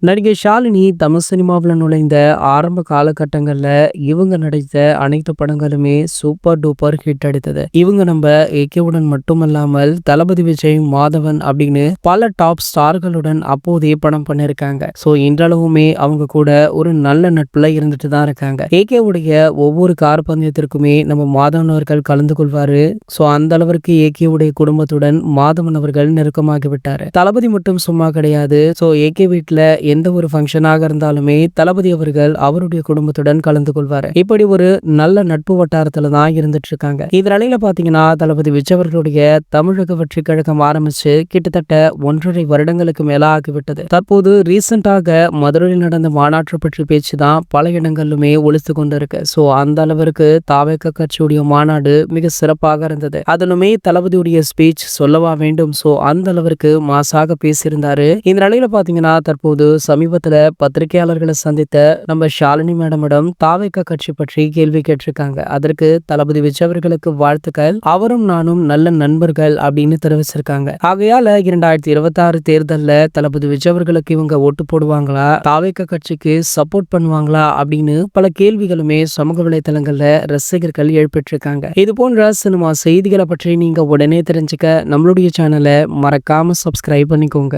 நடிகை ஷாலினி தமிழ் சினிமாவுல நுழைந்த ஆரம்ப காலகட்டங்கள்ல இவங்க நடித்த அனைத்து படங்களுமே சூப்பர் டூப்பர் ஹிட் அடித்தது. இவங்க நம்ம ஏகேவுடன் மட்டுமல்லாமல் தளபதி விஜய், மாதவன் அப்படின்னு பல டாப் ஸ்டார்களுடன் அப்போதே படம் பண்ணிருக்காங்க. ஸோ இன்றளவுமே அவங்க கூட ஒரு நல்ல நட்புல இருந்துட்டு தான் இருக்காங்க. ஏகேவுடைய ஒவ்வொரு கார் பந்தயத்திற்குமே நம்ம மாதவன் அவர்கள் கலந்து கொள்வாரு. ஸோ அந்த அளவிற்கு ஏகேவுடைய குடும்பத்துடன் மாதவன் அவர்கள் நெருக்கமாகி விட்டாரு. தளபதி மட்டும் சும்மா கிடையாது. ஸோ ஏகே வீட்டுல எந்த ஒரு ஃபங்க்ஷனாக இருந்தாலுமே தளபதி அவர்கள் அவருடைய குடும்பத்துடன் கலந்து கொள்வாரு. இப்படி ஒரு நல்ல நட்பு வட்டாரத்துல தான் இருந்துட்டு இருக்காங்க. இதனால பாத்தீங்கன்னா தளபதி விஜய் அவர்களுடைய தமிழக வெற்றி கழகம் ஆரம்பிச்சு கிட்டத்தட்ட 1.5 வருடங்களுக்கு மேல ஆகிவிட்டது. தற்போது ரீசெண்டாக மதுரையில் நடந்த மாநாட்டு பற்றி பேச்சு தான் பல இடங்களிலுமே ஒலித்து கொண்டிருக்கு. சோ அந்த அளவிற்கு தாவேக கட்சியுடைய மாநாடு மிக சிறப்பாக இருந்தது. அதிலுமே தளபதியுடைய ஸ்பீச் சொல்லவா வேண்டும். சோ அந்த அளவிற்கு மாசாக பேசியிருந்தாரு. இந்த நிலையில பாத்தீங்கன்னா தற்போது சமீபத்துல பத்திரிகையாளர்களை சந்தித்த நம்ம ஷாலினி மேடமிடம் தாவேக கட்சி பற்றி கேள்வி கேட்டிருக்காங்க. அதற்கு தளபதி விஜய் அவர்களுக்கு வாழ்த்துக்கள், அவரும் நானும் நல்ல நண்பர்கள் அப்படின்னு தெரிவிச்சிருக்காங்க. ஆகையால 2026 தேர்தல்ல தளபதி விஜய் அவர்களுக்கு இவங்க ஓட்டு போடுவாங்களா, தாவேக கட்சிக்கு சப்போர்ட் பண்ணுவாங்களா அப்படின்னு பல கேள்விகளுமே சமூக வலைதளங்கள்ல ரசிகர்கள் எழுப்பிட்டு இருக்காங்க. இது போன்ற சினிமா செய்திகளை பற்றி நீங்க உடனே தெரிஞ்சுக்க நம்மளுடைய சேனலை மறக்காம சப்ஸ்கிரைப் பண்ணிக்கோங்க.